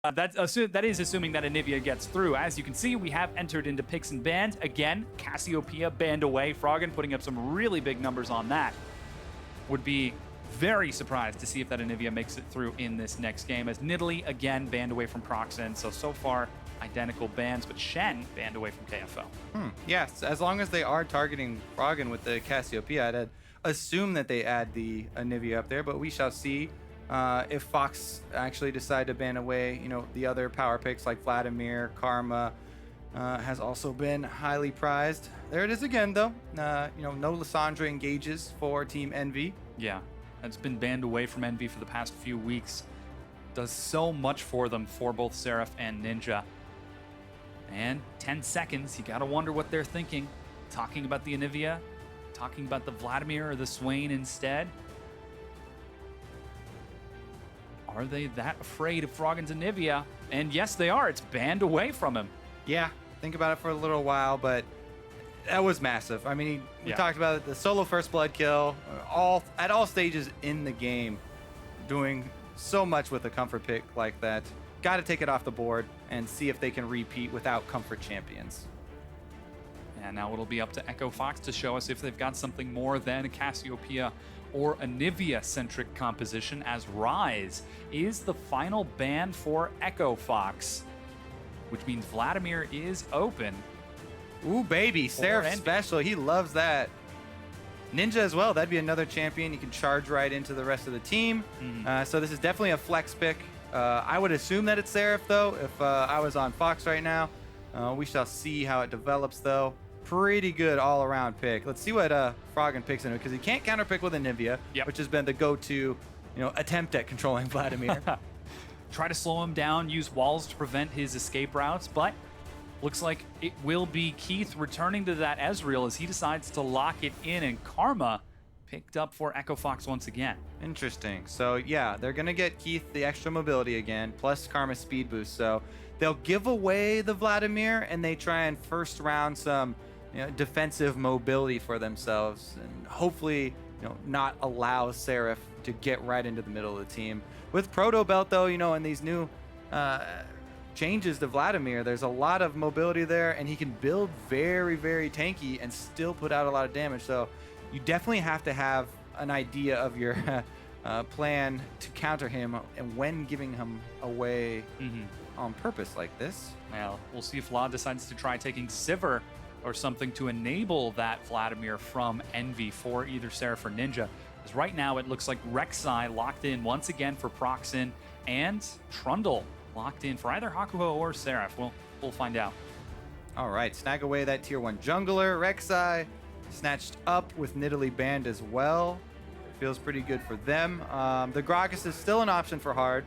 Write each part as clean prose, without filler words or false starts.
That is assuming that EnVyUs gets through. As you can see, we have entered into picks and bans. Again, Cassiopeia banned away. Froggen putting up some really big numbers on that. Would be very surprised to see if that EnVyUs makes it through in this next game. As Nidalee, again, banned away from Proxen. So far, identical bans, but Shen banned away from KFO. Yes, as long as they are targeting Froggen with the Cassiopeia, I'd assume that they add the EnVyUs up there, but we shall see. If Fox actually decide to ban away, the other power picks like Vladimir, Karma, has also been highly prized. There it is again, though. No Lissandra engages for Team EnVy. Yeah, it's been banned away from EnVy for the past few weeks. Does so much for them, for both Seraph and Ninja. And 10 seconds, you gotta wonder what they're thinking. Talking about the EnVyUs, talking about the Vladimir or the Swain instead. Are they that afraid of Froggen's EnVyUs? And yes, they are. It's banned away from him. Yeah, think about it for a little while, but that was massive. I mean, we talked about it, the solo first blood kill, at all stages in the game, doing so much with a comfort pick like that. Got to take it off the board and see if they can repeat without comfort champions. And now it'll be up to Echo Fox to show us if they've got something more than a Cassiopeia or EnVyUs-centric composition, as Rise is the final ban for Echo Fox, which means Vladimir is open. Ooh, baby, Seraph special. He loves that. Ninja as well. That'd be another champion. You can charge right into the rest of the team. So this is definitely a flex pick. I would assume that it's Seraph, though, if I was on Fox right now. We shall see how it develops, though. Pretty good all-around pick. Let's see what Froggen picks into it, because he can't counterpick with EnVyUs, which has been the go-to, attempt at controlling Vladimir. Try to slow him down, use walls to prevent his escape routes, but looks like it will be Keith returning to that Ezreal as he decides to lock it in, and Karma picked up for Echo Fox once again. Interesting. So yeah, they're gonna get Keith the extra mobility again, plus Karma speed boost. So they'll give away the Vladimir, and they try and first round some defensive mobility for themselves, and hopefully not allow Seraph to get right into the middle of the team. With Proto Belt, though, and these new changes to Vladimir, there's a lot of mobility there, and he can build very, very tanky and still put out a lot of damage. So you definitely have to have an idea of your plan to counter him, and when giving him away on purpose like this. Well, we'll see if Vlad decides to try taking Sivir or something to enable that Vladimir from EnVy for either Seraph or Ninja. Because right now it looks like Rek'Sai locked in once again for Proxen, and Trundle locked in for either Hakuho or Seraph. We'll find out. All right, snag away that tier 1 jungler. Rek'Sai snatched up with Nidalee banned as well. Feels pretty good for them. The Gragas is still an option for hard.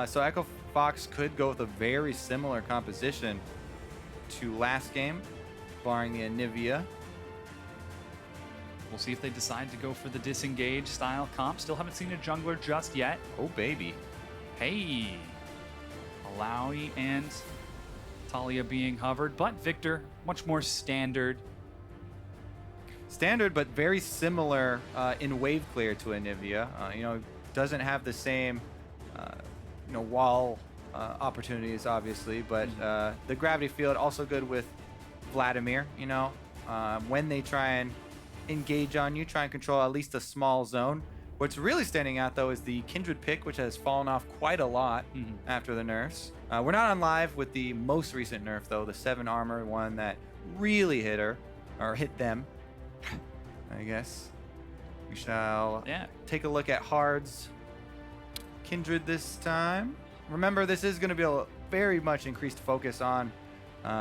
So Echo Fox could go with a very similar composition to last game, barring the EnVyUs. We'll see if they decide to go for the disengage style comp. Still haven't seen a jungler just yet. Oh, baby. Hey. Alawi and Talia being hovered, but Victor, much more standard. Standard, but very similar in wave clear to EnVyUs. Doesn't have the same, wall opportunities, obviously, but the gravity field also good with Vladimir. When they try and engage on you, try and control at least a small zone. What's really standing out, though, is the Kindred pick, which has fallen off quite a lot after the nerfs. We're not on live with the most recent nerf, though, the 7 armor one that really hit her, or hit them, I guess. We shall take a look at Hard's Kindred this time. Remember, this is going to be a very much increased focus on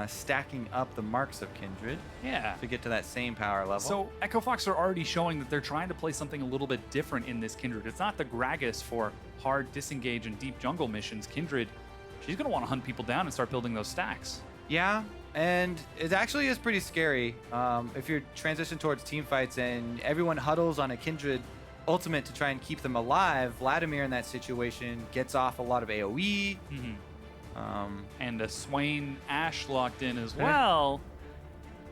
stacking up the marks of Kindred to get to that same power level. So Echo Fox are already showing that they're trying to play something a little bit different in this Kindred. It's not the Gragas for hard disengage and deep jungle missions. Kindred, she's going to want to hunt people down and start building those stacks. Yeah, and it actually is pretty scary if you're transitioning towards team fights and everyone huddles on a Kindred ultimate to try and keep them alive. Vladimir in that situation gets off a lot of AoE. And a Swain Ashe locked in as well.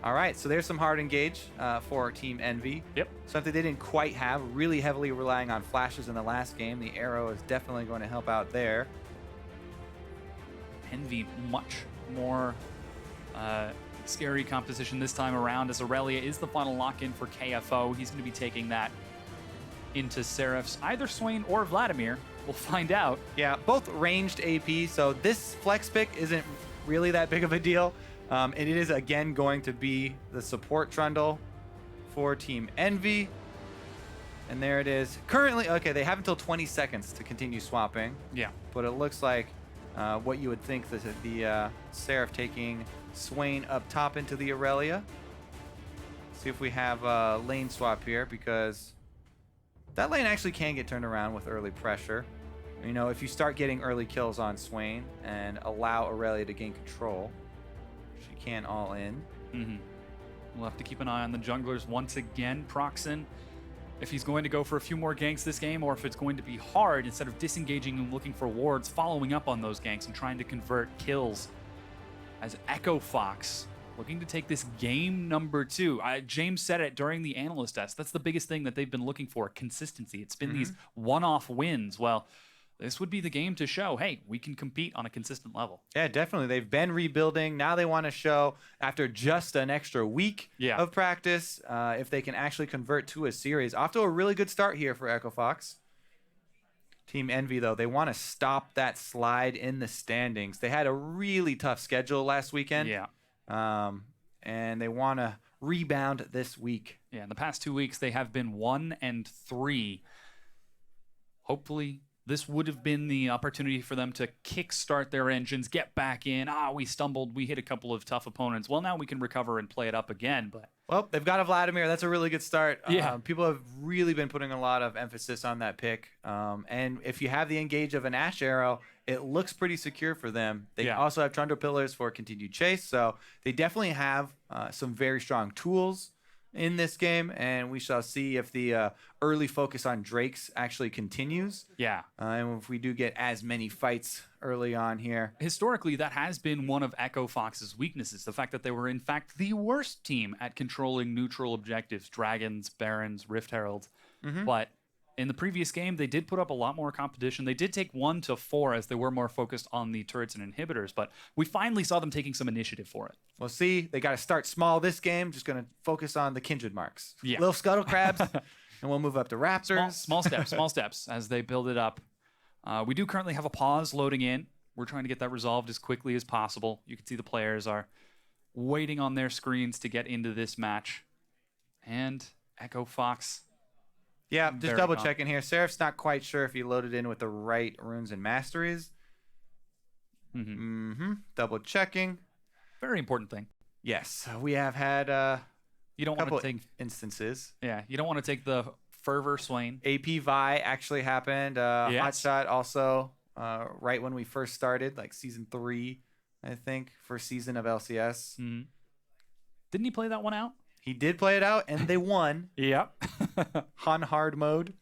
All right, so there's some hard engage for Team EnVy. Yep. Something they didn't quite have, really heavily relying on flashes in the last game. The arrow is definitely going to help out there. Envy much more scary composition this time around, as Aurelia is the final lock-in for KFO. He's going to be taking that into Seraph's either Swain or Vladimir. We'll find out. Yeah, both ranged AP, so this flex pick isn't really that big of a deal. And it is, again, going to be the support trundle for Team Envy. And there it is. Currently, okay, they have until 20 seconds to continue swapping. Yeah. But it looks like what you would think that the Seraph taking Swain up top into the Aurelia. See if we have a lane swap here, because that lane actually can get turned around with early pressure. You know, if you start getting early kills on Swain and allow Aurelia to gain control, she can all in. We'll have to keep an eye on the junglers once again. Proxen, if he's going to go for a few more ganks this game, or if it's going to be hard, instead of disengaging and looking for wards, following up on those ganks and trying to convert kills. As Echo Fox looking to take this game number 2. James said it during the analyst test. That's the biggest thing that they've been looking for, consistency. It's been these one-off wins. Well, this would be the game to show, hey, we can compete on a consistent level. Yeah, definitely. They've been rebuilding. Now they want to show, after just an extra week of practice, if they can actually convert to a series. Off to a really good start here for Echo Fox. Team Envy, though, they want to stop that slide in the standings. They had a really tough schedule last weekend. And they want to rebound this week. Yeah, in the past 2 weeks, they have been 1-3. Hopefully, this would have been the opportunity for them to kickstart their engines, get back in. We stumbled. We hit a couple of tough opponents. Well, now we can recover and play it up again. But well, they've got a Vladimir. That's a really good start. Yeah. People have really been putting a lot of emphasis on that pick. And if you have the engage of an Ash Arrow, it looks pretty secure for them. They also have Trundle Pillars for continued chase. So they definitely have some very strong tools in this game, and we shall see if the early focus on Drakes actually continues. And if we do get as many fights early on here. Historically, that has been one of Echo Fox's weaknesses, the fact that they were, in fact, the worst team at controlling neutral objectives, Dragons, Barons, Rift Heralds. But in the previous game, they did put up a lot more competition. They did take 1-4 as they were more focused on the turrets and inhibitors, but we finally saw them taking some initiative for it. We'll see. They got to start small this game. Just going to focus on the Kindred marks. Yeah. Little Scuttle Crabs, and we'll move up to Raptors. Small steps as they build it up. We do currently have a pause loading in. We're trying to get that resolved as quickly as possible. You can see the players are waiting on their screens to get into this match. And Echo Fox... Yeah, just double checking here. Seraph's not quite sure if he loaded in with the right runes and masteries. Double checking. Very important thing. Yes, we have had you don't a couple want to take instances. Yeah, you don't want to take the Fervor Swain. AP Vi actually happened. Hotshot also right when we first started, like season 3, I think, first season of LCS. Didn't he play that one out? He did play it out, and they won. On hard mode.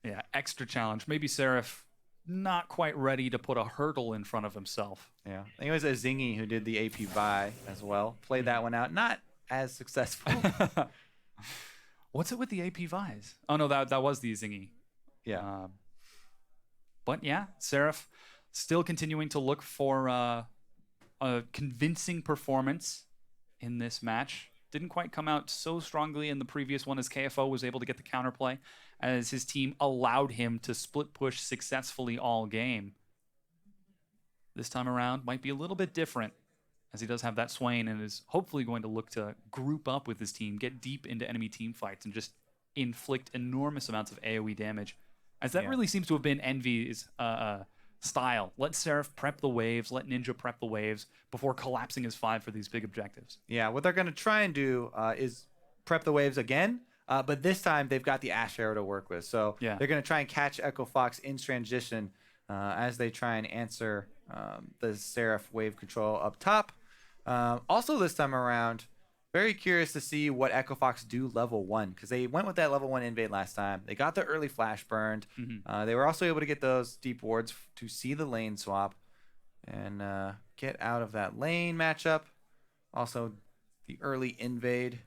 Yeah, extra challenge. Maybe Seraph not quite ready to put a hurdle in front of himself. Yeah, I think it was a Zingy who did the AP Vi as well. Played that one out. Not as successful. What's it with the AP Vi's? Oh, no, that was the Zingy. Yeah. But yeah, Seraph still continuing to look for a convincing performance in this match. Didn't quite come out so strongly in the previous one, as KFO was able to get the counterplay, as his team allowed him to split push successfully all game. This time around might be a little bit different, as he does have that Swain and is hopefully going to look to group up with his team, get deep into enemy team fights, and just inflict enormous amounts of AoE damage, as that really seems to have been Envy's style. Let Seraph prep the waves, let Ninja prep the waves before collapsing his 5 for these big objectives. Yeah, what they're going to try and do is prep the waves again, but this time they've got the Ash Arrow to work with. So they're going to try and catch Echo Fox in transition as they try and answer the Seraph wave control up top. Also this time around, very curious to see what Echo Fox do level 1, because they went with that level 1 invade last time. They got the early flash burned. They were also able to get those deep wards to see the lane swap and get out of that lane matchup. Also, the early invade.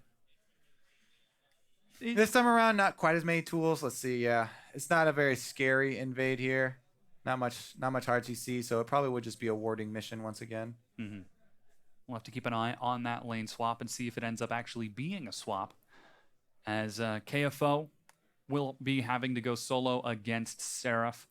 This time around, not quite as many tools. Let's see. Yeah, it's not a very scary invade here. Not much hard CC, so it probably would just be a warding mission once again. We'll have to keep an eye on that lane swap and see if it ends up actually being a swap, as KFO will be having to go solo against Seraph.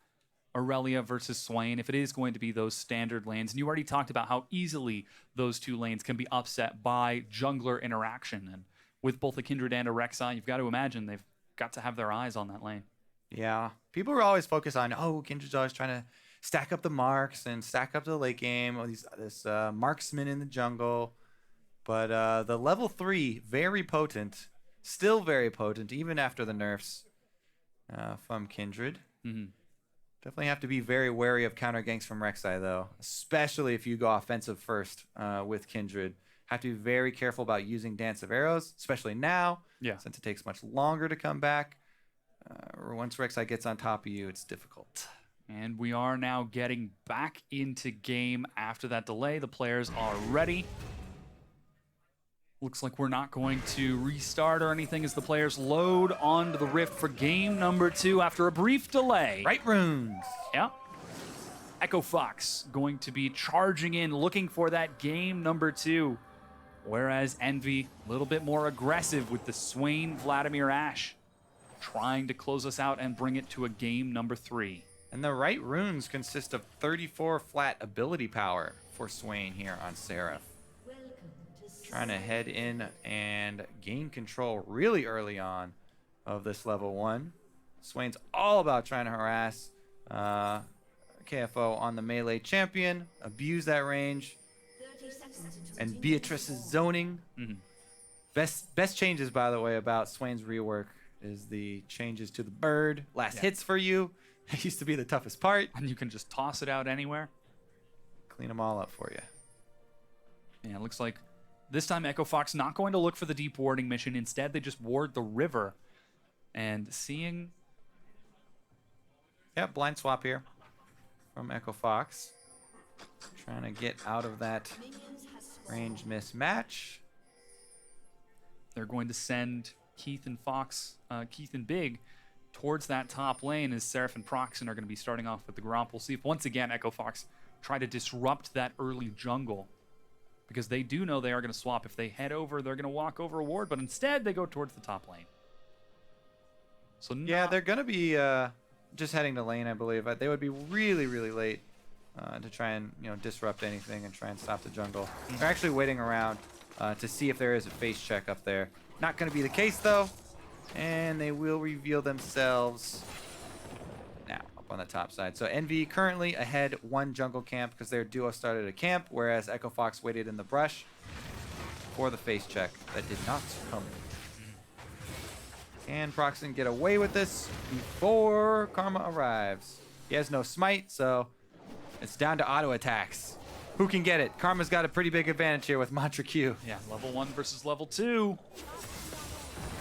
Aurelia versus Swain, if it is going to be those standard lanes. And you already talked about how easily those two lanes can be upset by jungler interaction. And with both a Kindred and a Rek'Sai, you've got to imagine they've got to have their eyes on that lane. Yeah. People are always focused on, oh, Kindred's always trying to stack up the marks and stack up the late game. Or this marksman in the jungle. But the level 3, very potent. Still very potent, even after the nerfs from Kindred. Definitely have to be very wary of counter ganks from Rek'Sai, though, especially if you go offensive first with Kindred. Have to be very careful about using Dance of Arrows, especially now, since it takes much longer to come back. Or once Rek'Sai gets on top of you, it's difficult. And we are now getting back into game after that delay. The players are ready. Looks like we're not going to restart or anything as the players load onto the Rift for game number 2 after a brief delay. Right runes. Yeah. Echo Fox going to be charging in, looking for that game number 2. Whereas Envy, a little bit more aggressive with the Swain Vladimir Ashe, trying to close us out and bring it to a game number 3. And the right runes consist of 34 flat ability power for Swain here on Seraph. Trying to head in and gain control really early on of this level 1. Swain's all about trying to harass KFO on the melee champion, abuse that range, and Beatrice's zoning. Best changes, by the way, about Swain's rework is the changes to the bird. Last hits for you. It used to be the toughest part. And you can just toss it out anywhere. Clean them all up for you. Yeah, it looks like this time Echo Fox not going to look for the deep warding mission. Instead, they just ward the river. And seeing... Yeah, blind swap here from Echo Fox. Trying to get out of that range mismatch. They're going to send Keith and Fox, Keith and Big, towards that top lane as Seraph and Proxen are going to be starting off with the Gromp. We'll see if once again Echo Fox try to disrupt that early jungle, because they do know they are going to swap. If they head over, they're going to walk over a ward, but instead they go towards the top lane. So yeah, they're going to be just heading to lane, I believe. They would be really, really late to try and disrupt anything and try and stop the jungle. They're actually waiting around to see if there is a face check up there. Not going to be the case, though. And they will reveal themselves now up on the top side. So Envy currently ahead 1 jungle camp because their duo started a camp, whereas Echo Fox waited in the brush for the face check that did not come. Can Proxen get away with this before Karma arrives? He has no smite, so it's down to auto attacks. Who can get it? Karma's got a pretty big advantage here with Mantra Q. Yeah, level 1 versus level 2.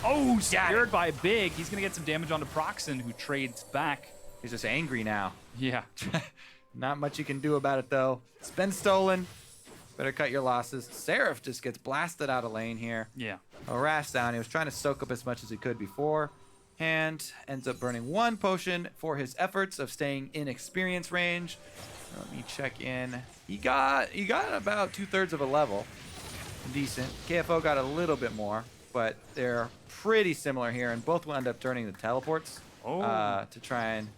Oh, scared by Big. He's going to get some damage onto Proxen, who trades back. He's just angry now. Yeah. Not much you can do about it, though. It's been stolen. Better cut your losses. Seraph just gets blasted out of lane here. Yeah. Harassed down. He was trying to soak up as much as he could before. And ends up burning 1 potion for his efforts of staying in experience range. Let me check in. He got about 2/3 of a level. Decent. KFO got a little bit more, but they're pretty similar here, and both will end up turning the teleports to try and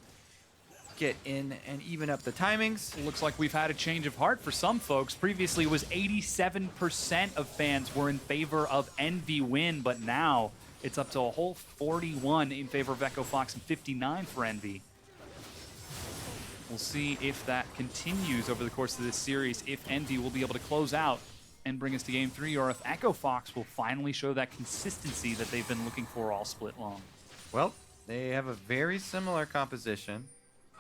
get in and even up the timings. Looks like we've had a change of heart for some folks. Previously, it was 87% of fans were in favor of Envy win, but now it's up to a whole 41 in favor of Echo Fox and 59 for Envy. We'll see if that continues over the course of this series, if Envy will be able to close out and bring us to game 3, or if Echo Fox will finally show that consistency that they've been looking for all split long. Well, they have a very similar composition.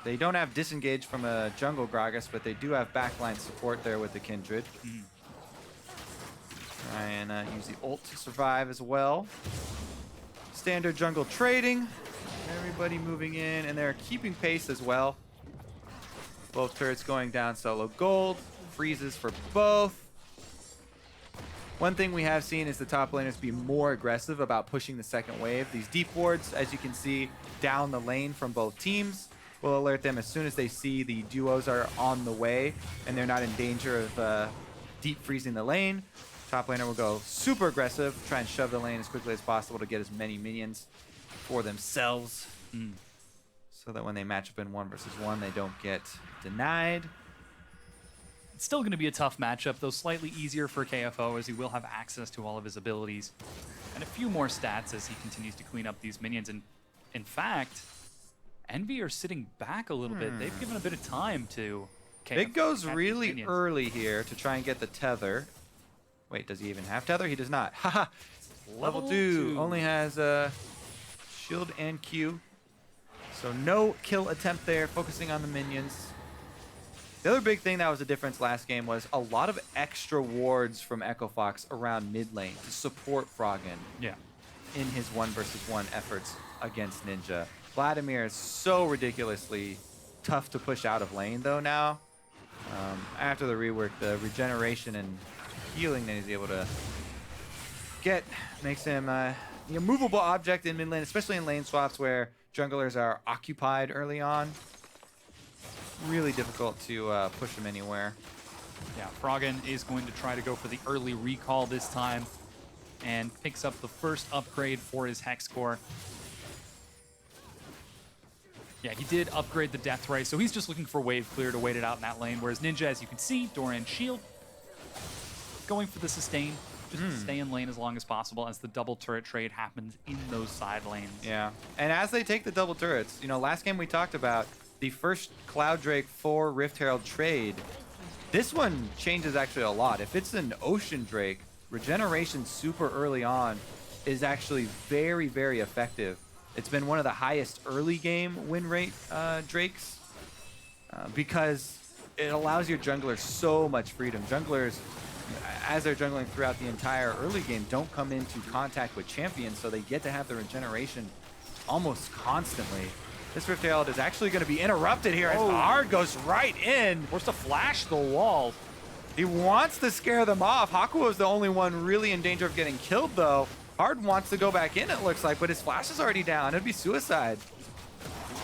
They don't have disengage from a jungle Gragas, but they do have backline support there with the Kindred. Try and use the ult to survive as well. Standard jungle trading. Everybody moving in, and they're keeping pace as well. Both turrets going down solo gold. Freezes for both. One thing we have seen is the top laners be more aggressive about pushing the second wave. These deep wards, as you can see, down the lane from both teams. will alert them as soon as they see the duos are on the way and they're not in danger of deep freezing the lane. Top laner will go super aggressive, try and shove the lane as quickly as possible to get as many minions for themselves. So that when they match up in 1 versus 1, they don't get denied. It's still going to be a tough matchup, though slightly easier for KFO as he will have access to all of his abilities and a few more stats as he continues to clean up these minions. And in fact, Envy are sitting back a little bit. They've given a bit of time to KFO. Big goes really early here to try and get the tether. Wait, does he even have tether? He does not. Haha. Level 2 only has shield and Q. So no kill attempt there, focusing on the minions. The other big thing that was a difference last game was a lot of extra wards from Echo Fox around mid lane to support Froggen in his 1 versus 1 efforts against Ninja. Vladimir is so ridiculously tough to push out of lane though now. After the rework, the regeneration and healing that he's able to get makes him a movable object in mid lane, especially in lane swaps where junglers are occupied early on. Really difficult to push him anywhere. Yeah, Froggen is going to try to go for the early recall this time and picks up the first upgrade for his Hex Core. Yeah, he did upgrade the Death Ray, so he's just looking for wave clear to wait it out in that lane, whereas Ninja, as you can see, Doran Shield, going for the sustain, just to stay in lane as long as possible as the double turret trade happens in those side lanes. Yeah, and as they take the double turrets, you know, last game we talked about the first Cloud Drake for Rift Herald trade. This one changes actually a lot. If it's an Ocean Drake, regeneration super early on is actually very, very effective. It's been one of the highest early game win rate Drakes because it allows your junglers so much freedom. Junglers, as they're jungling throughout the entire early game, don't come into contact with champions, so they get to have the regeneration almost constantly. This Rift Herald is actually going to be interrupted here as Hard goes right in. Forced to flash the wall. He wants to scare them off. Hakuo is the only one really in danger of getting killed, though. Hard wants to go back in, it looks like, but his flash is already down. It'd be suicide.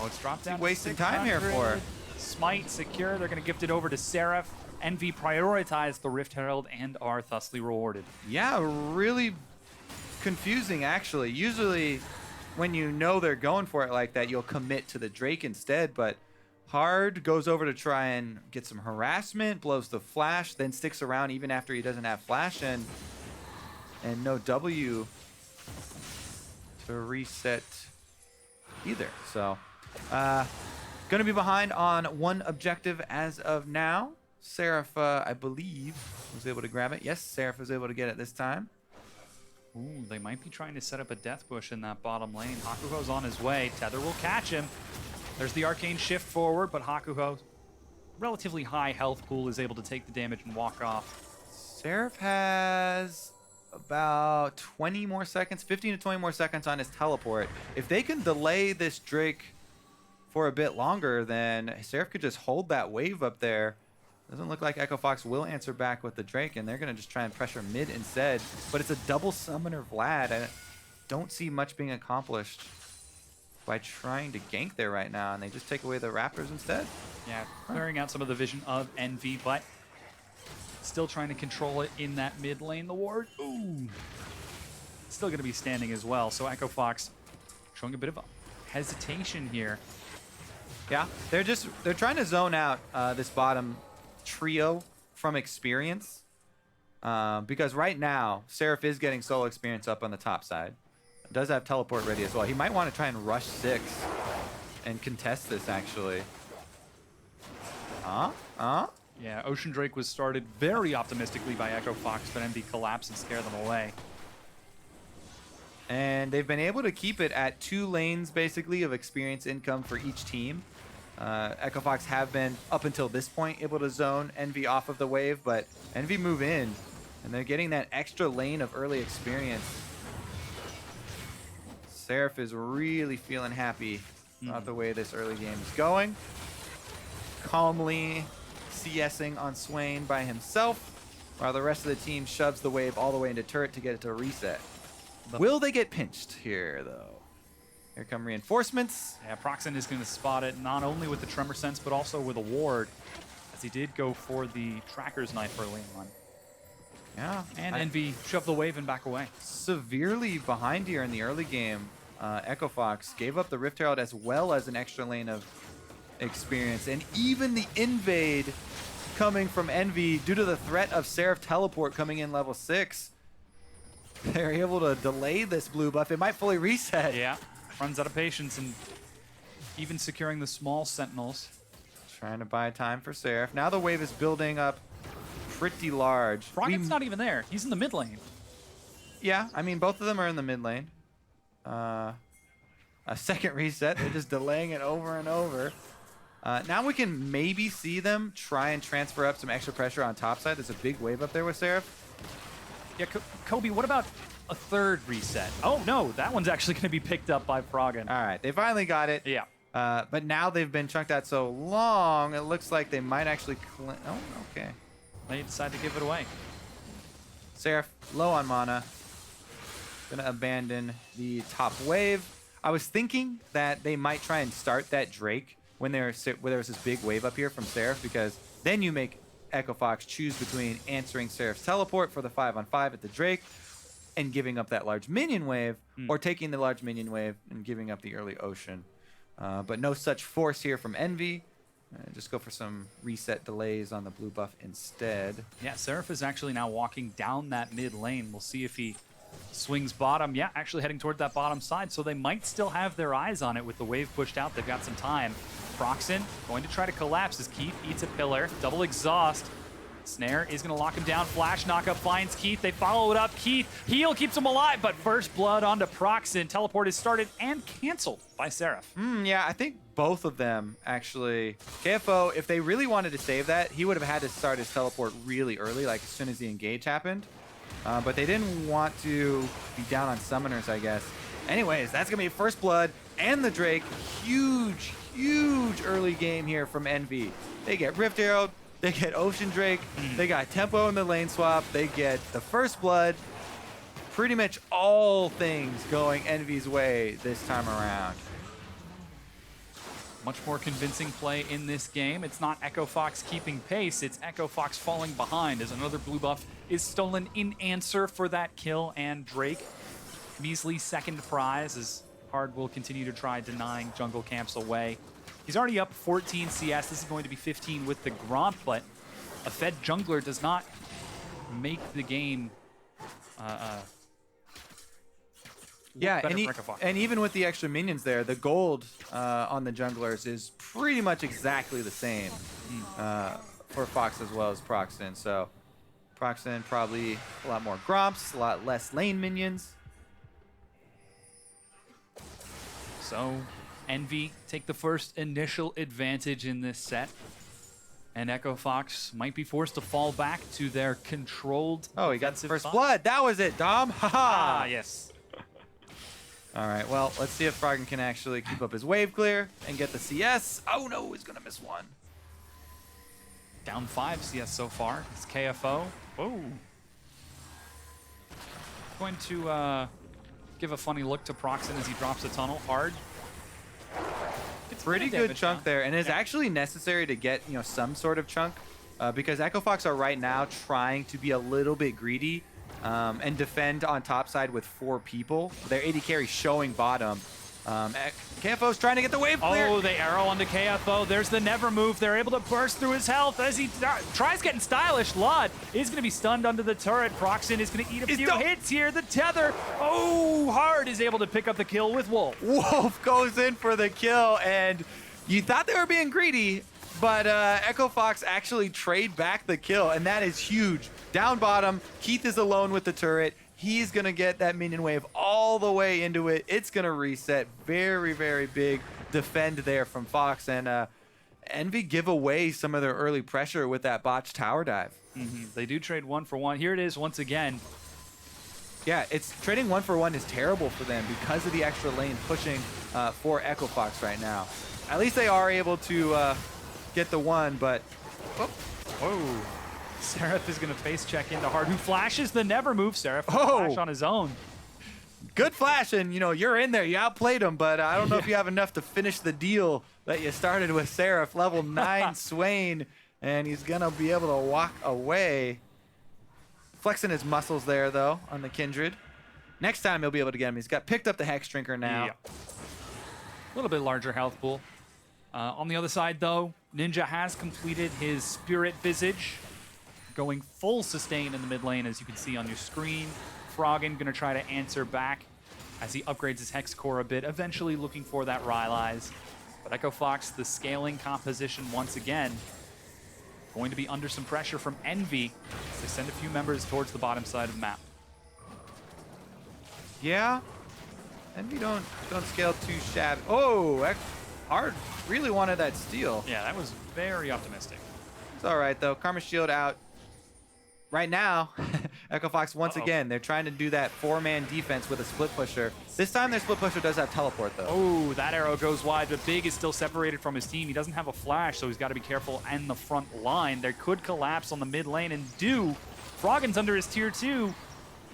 Oh, it's dropped down. Wasting time here for. Smite secure. They're going to gift it over to Seraph. Envy prioritized the Rift Herald and are thusly rewarded. Yeah, really confusing, actually. Usually, when you know they're going for it like that, you'll commit to the Drake instead, but Hard goes over to try and get some harassment, blows the flash, then sticks around even after he doesn't have flash, and no W to reset either. So, gonna be behind on one objective as of now. Seraph, I believe, was able to grab it. Yes, Seraph was able to get it this time. Ooh, they might be trying to set up a death bush in that bottom lane. Hakuho's on his way. Tether will catch him. There's the arcane shift forward, but Hakuho, relatively high health pool, is able to take the damage and walk off. Seraph has about 20 more seconds, 15 to 20 more seconds on his teleport. If they can delay this Drake for a bit longer, then Seraph could just hold that wave up there. Doesn't look like Echo Fox will answer back with the Drake, and they're going to just try and pressure mid instead. But it's a double summoner Vlad. I don't see much being accomplished by trying to gank there right now, and they just take away the Raptors instead. Yeah, clearing out some of the vision of Envy, but still trying to control it in that mid lane. The ward, ooh, still going to be standing as well. So Echo Fox showing a bit of a hesitation here. Yeah, they're trying to zone out this bottom trio from experience because right now Seraph is getting solo experience up on the top side. Does have teleport ready as well. He might want to try and rush 6 and contest this actually. Yeah, Ocean Drake was started very optimistically by Echo Fox, but Envy collapsed and scared them away. And they've been able to keep it at 2 lanes basically of experience income for each team. Echo Fox have been, up until this point, able to zone Envy off of the wave, but Envy move in, and they're getting that extra lane of early experience. Seraph is really feeling happy about the way this early game is going. Calmly CSing on Swain by himself, while the rest of the team shoves the wave all the way into turret to get it to reset. Will they get pinched here, though? Here come reinforcements. Yeah, Proxen is going to spot it not only with the Tremor Sense, but also with a ward, as he did go for the Tracker's Knife early on. Yeah. And Envy shoved the wave and back away. Severely behind here in the early game. Echo Fox gave up the Rift Herald as well as an extra lane of experience. And even the invade coming from Envy due to the threat of Seraph Teleport coming in level 6. They're able to delay this blue buff. It might fully reset. Yeah, runs out of patience, and even securing the small sentinels. Trying to buy time for Seraph. Now the wave is building up pretty large. Froggen's not even there. He's in the mid lane. Yeah, I mean, both of them are in the mid lane. A second reset. They're just delaying it over and over. Now we can maybe see them try and transfer up some extra pressure on top side. There's a big wave up there with Seraph. Yeah, Kobe, what about a third reset? Oh, no, that one's actually going to be picked up by Froggen. All right, they finally got it. Yeah. But now they've been chunked out so long, it looks like they might actually... Oh, okay. They decide to give it away. Seraph, low on mana. Gonna abandon the top wave. I was thinking that they might try and start that Drake when there's this big wave up here from Seraph, because then you make Echo Fox choose between answering Seraph's teleport for the 5-on-5 at the Drake and giving up that large minion wave, or taking the large minion wave and giving up the early Ocean. But no such force here from Envy. Just go for some reset delays on the blue buff instead. Yeah, Seraph is actually now walking down that mid lane. We'll see if he swings bottom. Yeah, actually heading toward that bottom side, so they might still have their eyes on it with the wave pushed out. They've got some time. Proxen going to try to collapse as Keith eats a pillar. Double exhaust. Snare is going to lock him down. Flash knockup finds Keith. They follow it up. Keith, heal keeps him alive, but first blood onto Proxen. Teleport is started and canceled by Seraph. Yeah, I think both of them actually. KFO, if they really wanted to save that, he would have had to start his teleport really early, like as soon as the engage happened. But they didn't want to be down on summoners, I guess. Anyways, that's going to be first blood and the Drake. Huge, huge early game here from Envy. They get Rift Herald. They get Ocean Drake. They got tempo in the lane swap. They get the first blood. Pretty much all things going Envy's way this time around. Much more convincing play in this game. It's not Echo Fox keeping pace. It's Echo Fox falling behind as another blue buff is stolen in answer for that kill, and Drake, measly second prize, as Hard will continue to try denying jungle camps away. He's already up 14 CS. This is going to be 15 with the Gromp, but a fed jungler does not make the game yeah, better and even with the extra minions there, the gold on the junglers is pretty much exactly the same for Fox as well as Proxen. So Proxen probably a lot more Gromps, a lot less lane minions. So Envy take the first initial advantage in this set, and Echo Fox might be forced to fall back to their controlled. Oh, he got the first blood. That was it, Dom. Ah, yes. All right, well, let's see if Froggen can actually keep up his wave clear and get the CS. Oh no, he's gonna miss one. Down 5 CS so far. It's KFO. Whoa. Going to give a funny look to Proxen as he drops a tunnel hard. It's pretty good chunk there, and it's actually necessary to get some sort of chunk because Echo Fox are right now trying to be a little bit greedy and defend on top side with 4 people. Their AD carry showing bottom. KFO's trying to get the wave clear. Oh, the arrow onto KFO. There's the never move. They're able to burst through his health as he tries getting stylish. Lod is going to be stunned under the turret. Proxen is going to eat a few hits here. The tether. Oh, Hard is able to pick up the kill with Wolf. Wolf goes in for the kill, and you thought they were being greedy, but Echo Fox actually trade back the kill, and that is huge. Down bottom, Keith is alone with the turret. He's going to get that minion wave all the way into it. It's going to reset. Very, very big defend there from Fox. And Envy give away some of their early pressure with that botched tower dive. They do trade 1 for 1. Here it is once again. Yeah, trading 1 for 1 is terrible for them because of the extra lane pushing for Echo Fox right now. At least they are able to get the 1, but... Oh. Seraph is going to face check into Hard, who flashes the never move. Seraph flash on his own. Good flash, and you know, you're in there. You outplayed him, but I don't know if you have enough to finish the deal that you started with Seraph. Level 9 Swain, and he's gonna be able to walk away. Flexing his muscles there, though, on the Kindred. Next time he'll be able to get him. He's got picked up the Hex Drinker now. Yeah. A little bit larger health pool. On the other side, though, Ninja has completed his Spirit Visage, going full sustain in the mid lane, as you can see on your screen. Froggen gonna try to answer back as he upgrades his Hex Core a bit, eventually looking for that Rylai's. But Echo Fox, the scaling composition once again, going to be under some pressure from Envy as they send a few members towards the bottom side of the map. Yeah, Envy don't scale too shabby. Oh, Hard really wanted that steal. Yeah, that was very optimistic. It's all right though. Karma Shield out. Right now, Echo Fox once again, they're trying to do that 4-man defense with a split pusher. This time their split pusher does have teleport though. Oh, that arrow goes wide, but Big is still separated from his team. He doesn't have a flash, so he's got to be careful in the front line. There could collapse on the mid lane and do. Froggen's under his tier 2,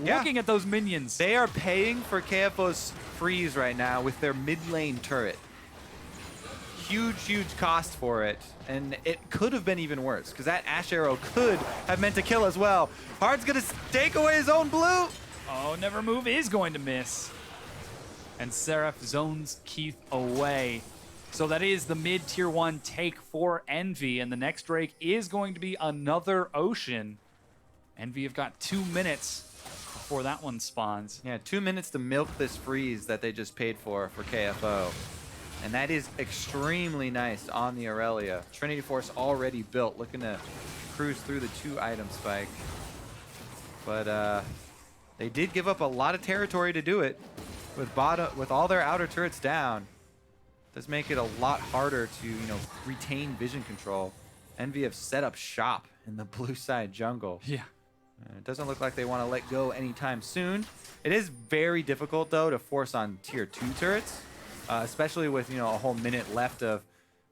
looking at those minions. They are paying for KFO's freeze right now with their mid lane turret. Huge cost for it, and it could have been even worse because that Ash arrow could have meant to kill as well. Hard's gonna take away his own blue. Oh, Never Move is going to miss. And Seraph zones Keith away. So that is the mid tier 1 take for Envy, and the next Drake is going to be another Ocean. Envy have got 2 minutes before that one spawns. Yeah, 2 minutes to milk this freeze that they just paid for KFO. And that is extremely nice on the Aurelia. Trinity Force already built, looking to cruise through the 2-item spike. But they did give up a lot of territory to do it. With all their outer turrets down, does make it a lot harder to, you know, retain vision control. Envy have set up shop in the blue side jungle. Yeah. It doesn't look like they want to let go anytime soon. It is very difficult though to force on tier 2 turrets. Especially with, you know, a whole minute left of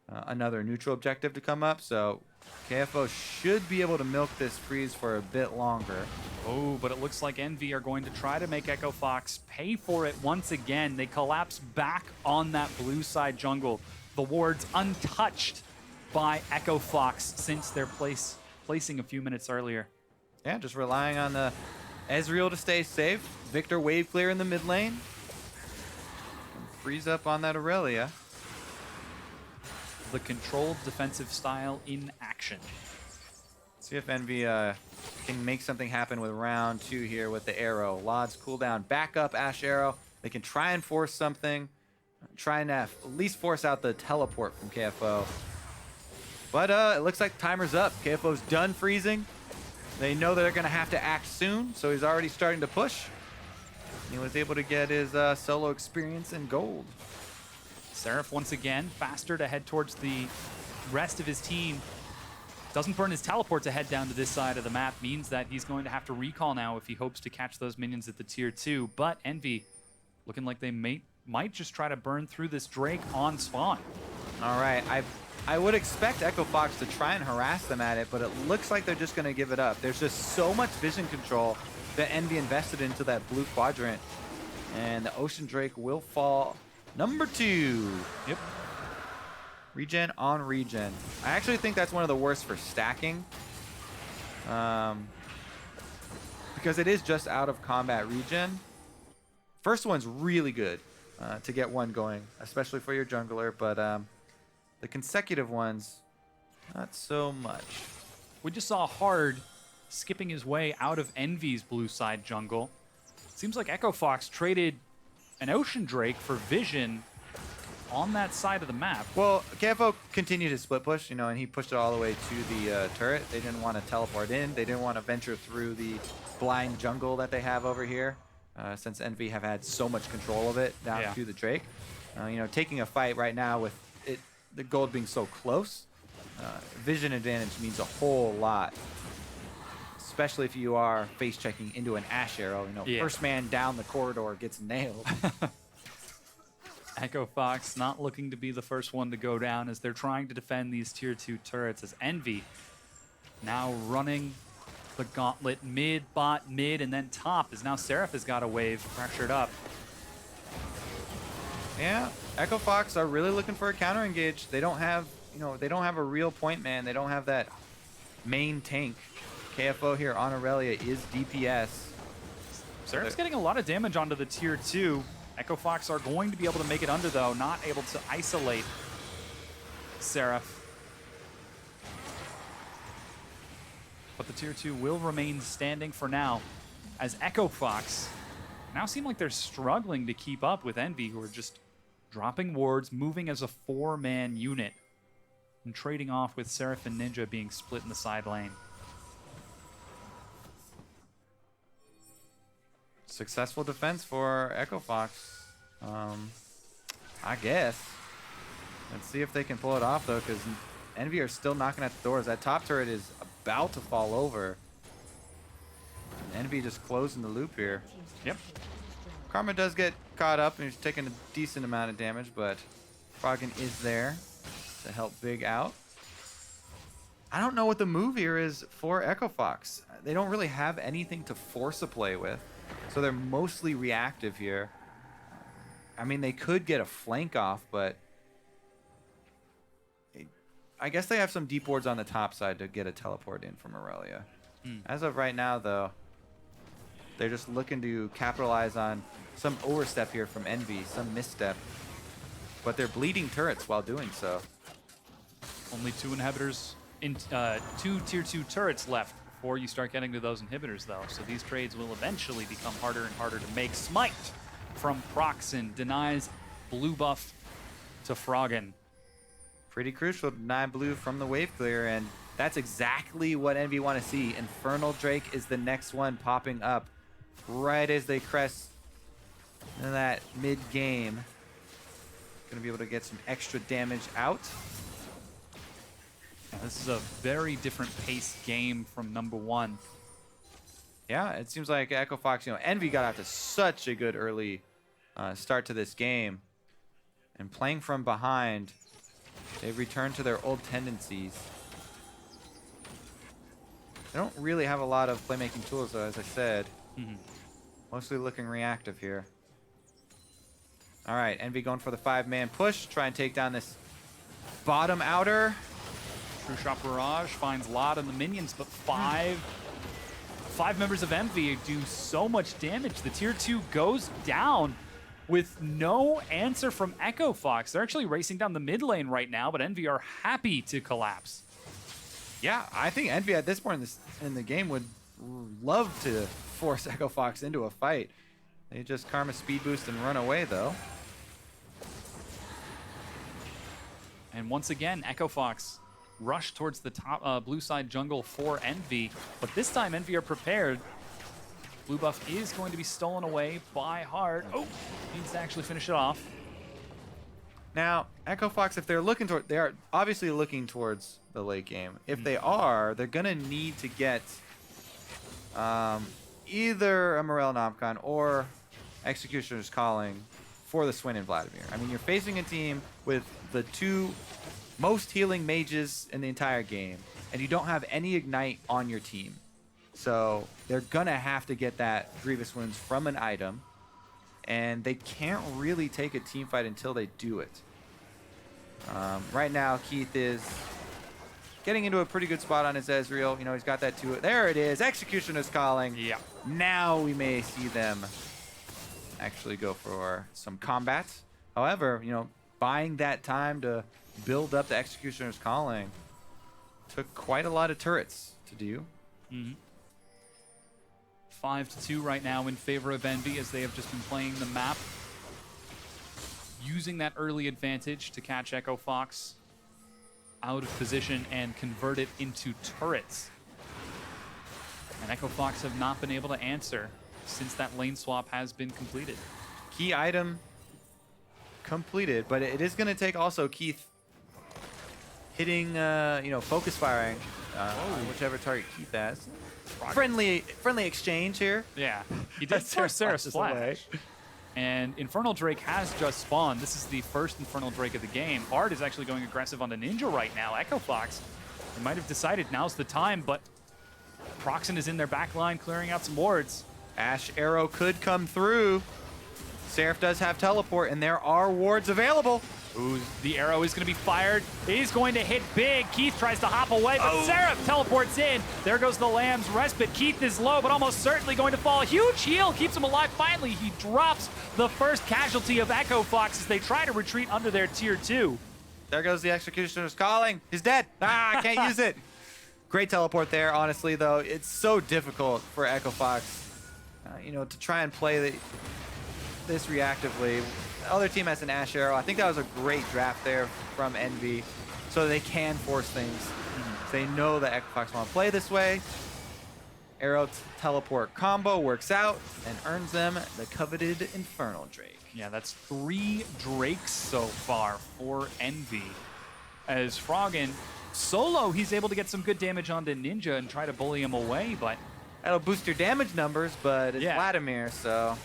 another neutral objective to come up. So KFO should be able to milk this freeze for a bit longer. Oh, but it looks like Envy are going to try to make Echo Fox pay for it once again. They collapse back on that blue side jungle. The wards untouched by Echo Fox since their placing a few minutes earlier. Yeah, just relying on the Ezreal to stay safe. Victor wave clear in the mid lane. Freeze up on that Aurelia. The controlled defensive style in action. See if Envy can make something happen with round 2 here with the arrow. Lod's cooldown, back up Ash arrow. They can try and force something. Try and at least force out the teleport from KFO. But it looks like timer's up. KFO's done freezing. They know that they're going to have to act soon, so he's already starting to push. He was able to get his solo experience in gold. Seraph once again faster to head towards the rest of his team. Doesn't burn his teleport to head down to this side of the map. Means that he's going to have to recall now if he hopes to catch those minions at the tier 2. But Envy looking like they might just try to burn through this Drake on spawn. All right, I would expect Echo Fox to try and harass them at it, but it looks like they're just going to give it up. There's just so much vision control that Envy invested into that blue quadrant, and the Ocean Drake will fall number 2. Yep. Regen on regen. I actually think that's one of the worst for stacking, because it is just out of combat regen. First one's really good to get one going, especially for your jungler, but the consecutive ones, not so much. We just saw Hard skipping his way out of Envy's blue side jungle. Seems like Echo Fox traded an Ocean Drake for vision on that side of the map. Well, KFO continued his split push, you know, and he pushed it all the way to the turret. They didn't want to teleport in. They didn't want to venture through the blind jungle that they have over here, since Envy have had so much control of it down to the Drake. You know, taking a fight right now with it, the gold being so close, vision advantage means a whole lot. Especially if you are face checking into an Ash arrow, you know, first man down the corridor gets nailed. Echo Fox not looking to be the first one to go down as they're trying to defend these tier 2 turrets, as Envy now running the gauntlet. Mid, bot, mid, and then top, as now Seraph has got a wave pressured up. Yeah, Echo Fox are really looking for a counter engage. They don't have, they don't have a real point man. They don't have that main tank. KFO here on Aurelia is DPS. Seraph's getting a lot of damage onto the tier 2. Echo Fox are going to be able to make it under, though, not able to isolate Seraph. But the tier 2 will remain standing for now, as Echo Fox now seem like they're struggling to keep up with Envy, who are just dropping wards, moving as a 4-man unit, and trading off with Seraph and Ninja being split in the side lane. Successful defense for Echo Fox, I guess. Let's see if they can pull it off, though, because Envy are still knocking at the doors. That top turret is about to fall over. And Envy just closing the loop here. Yep. Karma does get caught up, and he's taking a decent amount of damage, but Froggen is there to help Big out. I don't know what the move here is for Echo Fox. They don't really have anything to force a play with, so they're mostly reactive here. I mean, they could get a flank off, but I guess they have some deep wards on the top side to get a teleport in from Aurelia. As of right now, though, they're just looking to capitalize on some overstep here from Envy, some misstep. But they're bleeding turrets while doing so. Only 2 inhibitors, in 2 tier 2 turrets left before you start getting to those inhibitors, though. So these trades will eventually become harder and harder to make. Smite from Proxen denies blue buff to Froggen. Pretty crucial to deny blue from the wave clear, and that's exactly what Envy want to see. Infernal Drake is the next one popping up right as they crest in that mid-game. Gonna be able to get some extra damage out. This is a very different pace game from number 1. Yeah, it seems like Echo Fox, Envy got out to such a good early start to this game. And playing from behind, they've returned to their old tendencies. They don't really have a lot of playmaking tools, though, as I said. Mostly looking reactive here. All right, Envy going for the 5-man push. Try and take down this bottom outer. True Shot Barrage finds Lot and the minions, but 5 members of Envy do so much damage. The tier 2 goes down with no answer from Echo Fox. They're actually racing down the mid lane right now, but Envy are happy to collapse. Yeah, I think Envy at this point in the game would love to force Echo Fox into a fight. They just Karma speed boost and run away, though. And once again, Echo Fox rush towards the top blue side jungle for Envy, but this time Envy are prepared. Blue buff is going to be stolen away by Heart. Oh, needs to actually finish it off. Now, Echo Fox, if they're looking toward, they are obviously looking towards the late game. If they are, they're gonna need to get either a Morel Nomcon or Executioner's Calling for the Swin and Vladimir. I mean, you're facing a team with the 2 most healing mages in the entire game, and you don't have any Ignite on your team. So they're gonna have to get that Grievous Wounds from an item, and they can't really take a team fight until they do it. Right now, Keith is getting into a pretty good spot on his Ezreal. He's got that 2. There it is. Executioner's Calling. Yeah. Now we may see them actually go for some combat. However, buying that time to build up the Executioner's Calling took quite a lot of turrets to do. 5-2 right now in favor of Envy, as they have just been playing the map, using that early advantage to catch Echo Fox out of position and convert it into turrets. And Echo Fox have not been able to answer since that lane swap has been completed. Key item completed, but it is going to take also Keith hitting, focus firing on whichever target Keith has. Friendly exchange here. Yeah, he did force Sarah's flash. And Infernal Drake has just spawned. This is the first Infernal Drake of the game. Bard is actually going aggressive on the Ninja right now. Echo Fox, they might have decided now's the time, but Proxen is in their back line clearing out some wards. Ash Arrow could come through. Seraph does have teleport, and there are wards available. Ooh, the arrow is going to be fired. He's going to hit big. Keith tries to hop away, but Seraph teleports in. There goes the Lamb's respite. Keith is low, but almost certainly going to fall. Huge heal keeps him alive. Finally, he drops the first casualty of Echo Fox as they try to retreat under their tier 2. There goes the Executioner's calling. He's dead. Ah, I can't use it. Great teleport there. Honestly, though, it's so difficult for Echo Fox, you know, to try and play this reactively. The other team has an Ash Arrow. I think that was a great draft there from Envy, so they can force things. They know that Echo Fox want to play this way. Arrow teleport combo works out and earns them the coveted Infernal Drake. Yeah, that's 3 Drakes so far for Envy. As Froggen solo, he's able to get some good damage onto Ninja and try to bully him away, but that'll boost your damage numbers, but it's Vladimir, so.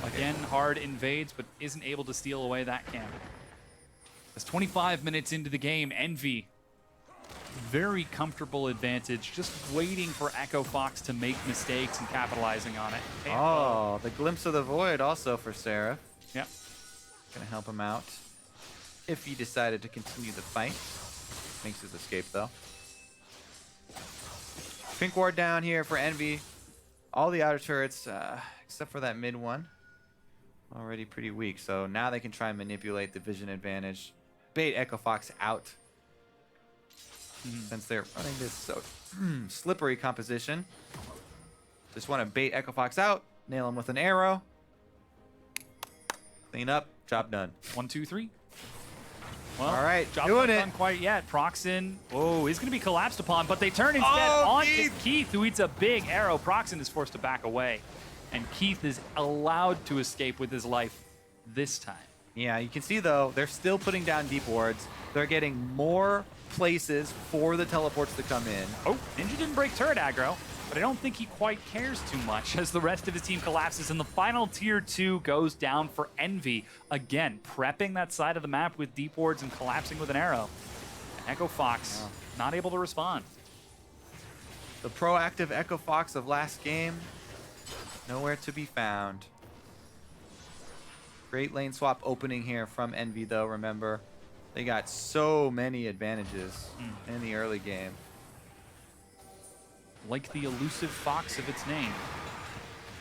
Again, Hard invades, but isn't able to steal away that camp. It's 25 minutes into the game. Envy, very comfortable advantage, just waiting for Echo Fox to make mistakes and capitalizing on it. Oh, the Glimpse of the Void also for Seraph. Yep. Gonna help him out if he decided to continue the fight. Makes his escape, though. Pink ward down here for Envy. All the outer turrets, except for that mid one, already pretty weak. So now they can try and manipulate the vision advantage, bait Echo Fox out. Since they're running this so slippery composition. Just want to bait Echo Fox out, nail him with an arrow. Clean up, job done. 1, 2, 3. Well, all right, job doing not it. done quite yet. Proxen, oh, he's going to be collapsed upon, but they turn instead on Keith, who eats a big arrow. Proxen is forced to back away, and Keith is allowed to escape with his life this time. Yeah, you can see, though, they're still putting down deep wards. They're getting more places for the teleports to come in. Oh, Ninja didn't break turret aggro, but I don't think he quite cares too much as the rest of his team collapses and the final tier 2 goes down for Envy. Again, prepping that side of the map with deep wards and collapsing with an arrow. And Echo Fox not able to respond. The proactive Echo Fox of last game, nowhere to be found. Great lane swap opening here from Envy, though, remember. They got so many advantages in the early game. Like the elusive fox of its name,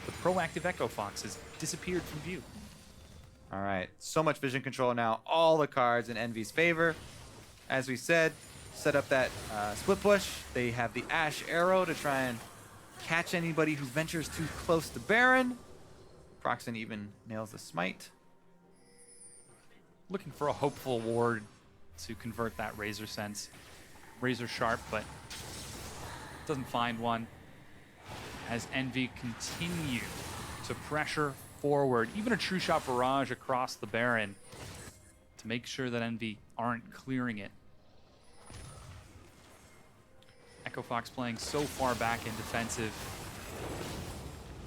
the proactive Echo Fox has disappeared from view. All right, so much vision control now. All the cards in Envy's favor. As we said, set up that split push. They have the Ash Arrow to try and catch anybody who ventures too close to Baron. Proxen even nails the smite. Looking for a hopeful ward to convert that Razor Sense. Razor Sharp, but doesn't find one. As Envy continue to pressure forward, even a True Shot Barrage across the Baron to make sure that Envy aren't clearing it. Echo Fox playing so far back in defensive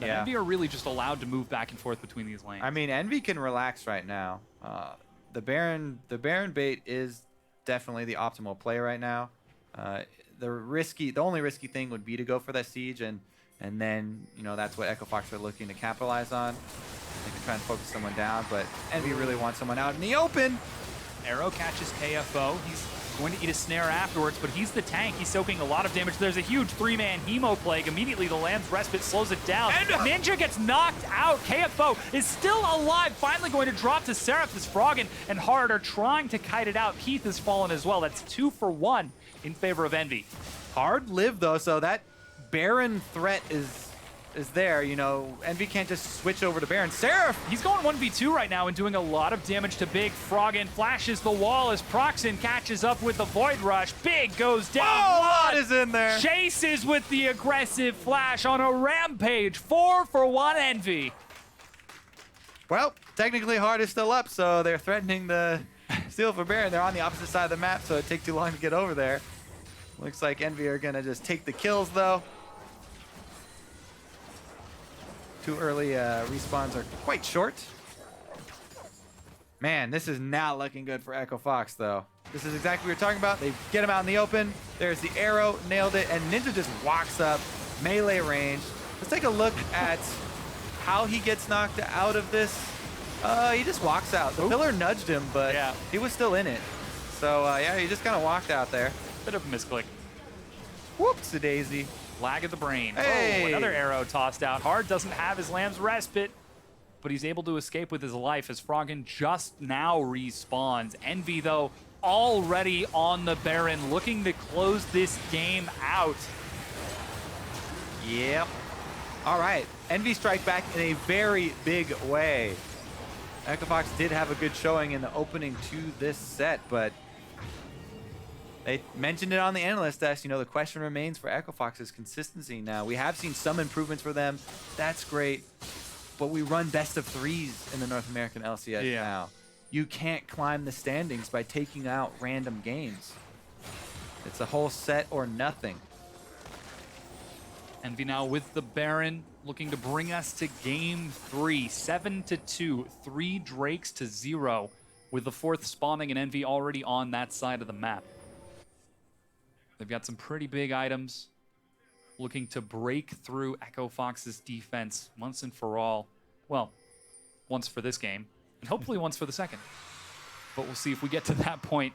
that Envy are really just allowed to move back and forth between these lanes. I mean, Envy can relax right now. The Baron bait is definitely the optimal play right now. The only risky thing would be to go for that siege, and then, you know, that's what Echo Fox are looking to capitalize on. They can try and focus someone down, but Envy really wants someone out in the open. Arrow catches KFO. He's going to eat a snare afterwards, but he's the tank. He's soaking a lot of damage. There's a huge 3-man Hemo Plague. Immediately, the Lamb's Respite slows it down. And Ninja gets knocked out. KFO is still alive, finally going to drop to Seraph as Froggen and Hard are trying to kite it out. Keith has fallen as well. That's 2 for 1 in favor of Envy. Hard lived, though, so that Baron threat is there. You know, Envy can't just switch over to Baron. Seraph! He's going 1v2 right now and doing a lot of damage to Big. Froggen flashes the wall as Proxen catches up with the Void Rush. Big goes down. Oh, Lot is in there. Chases with the aggressive flash on a rampage. 4 for 1 Envy. Well, technically Hard is still up, so they're threatening the steal for Baron. They're on the opposite side of the map, so it takes too long to get over there. Looks like Envy are gonna just take the kills, though. Too early respawns are quite short. Man, this is not looking good for Echo Fox, though. This is exactly what we're talking about. They get him out in the open. There's the arrow, nailed it, and Ninja just walks up, melee range. Let's take a look at how he gets knocked out of this. He just walks out. The pillar nudged him, but he was still in it. So yeah, he just kind of walked out there. Bit of a misclick. Whoops-a-daisy. Lag of the brain. Hey. Oh, another arrow tossed out. Hard doesn't have his Lamb's Respite, but he's able to escape with his life as Froggen just now respawns. Envy, though, already on the Baron, looking to close this game out. Yep. All right. Envy strike back in a very big way. Echo Fox did have a good showing in the opening to this set, but they mentioned it on the analyst desk. You know, the question remains for Echo Fox's consistency now. We have seen some improvements for them. That's great. But we run best of threes in the North American LCS now. You can't climb the standings by taking out random games. It's a whole set or nothing. Envy now with the Baron, looking to bring us to game 3. 7-2, 3 Drakes to 0, with the 4th spawning and Envy already on that side of the map. They've got some pretty big items, looking to break through Echo Fox's defense once and for all. Well, once for this game, and hopefully once for the second. But we'll see if we get to that point,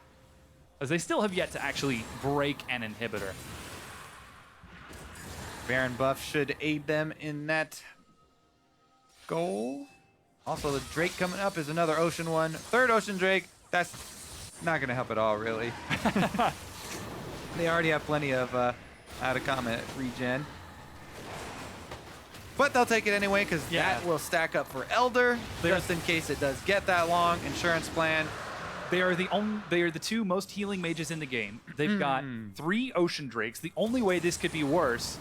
as they still have yet to actually break an inhibitor. Baron buff should aid them in that goal. Also, the Drake coming up is another Ocean one. 3rd Ocean Drake. That's not going to help at all, really. They already have plenty of out of comment regen. But they'll take it anyway, because that will stack up for Elder, just in case it does get that long. Insurance plan. They are the 2 most healing mages in the game. They've got 3 Ocean Drakes. The only way this could be worse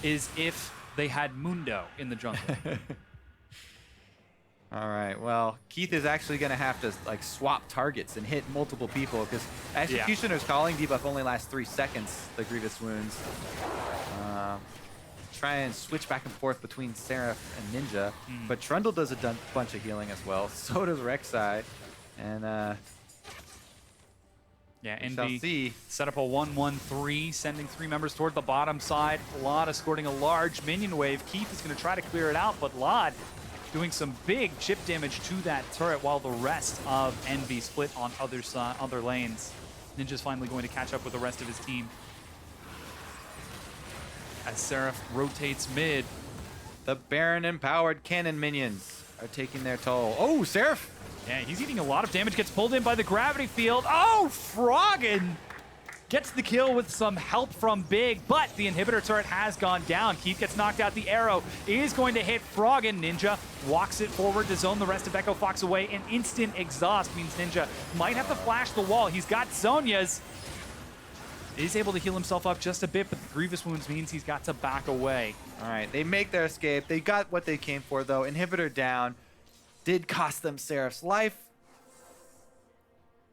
is if they had Mundo in the jungle. All right, well, Keith is actually going to have to like swap targets and hit multiple people, because Executioner's Calling debuff only lasts 3 seconds, the Grievous Wounds. Try and switch back and forth between Seraph and Ninja, but Trundle does a bunch of healing as well. So does Rek'Sai. And yeah, Envy set up a 1-1-3, sending 3 members toward the bottom side. Lod escorting a large minion wave. Keith is going to try to clear it out, but Lod doing some big chip damage to that turret, while the rest of Envy split on other lanes. Ninja's finally going to catch up with the rest of his team, as Seraph rotates mid. The Baron empowered cannon minions are taking their toll. Oh, Seraph! Yeah, he's eating a lot of damage, gets pulled in by the gravity field. Oh, Froggen gets the kill with some help from Big, but the inhibitor turret has gone down. Keith gets knocked out. The arrow is going to hit Froggen. Ninja walks it forward to zone the rest of Echo Fox away. An instant exhaust means Ninja might have to flash the wall. He's got Zhonya's. Is able to heal himself up just a bit, but the Grievous Wounds means he's got to back away. All right, they make their escape. They got what they came for, though. Inhibitor down. Did cost them Seraph's life,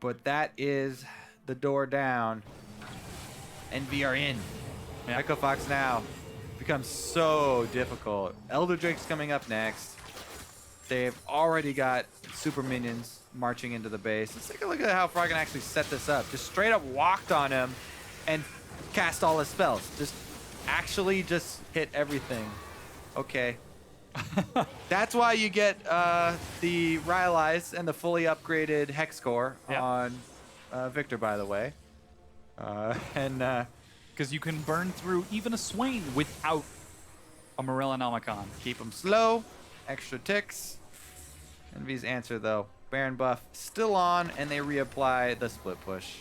but that is the door down. Envy are in. Yeah. Echo Fox now becomes so difficult. Elder Drake's coming up next. They've already got super minions marching into the base. Let's take a look at how Froggen actually set this up. Just straight up walked on him and cast all his spells. Just hit everything. Okay. That's why you get the Rylai's and the fully upgraded Hex Core on Victor, by the way. Because you can burn through even a Swain without a Morellonomicon. Keep them slow, extra ticks. Envy's answer, though. Baron buff still on, and they reapply the split push.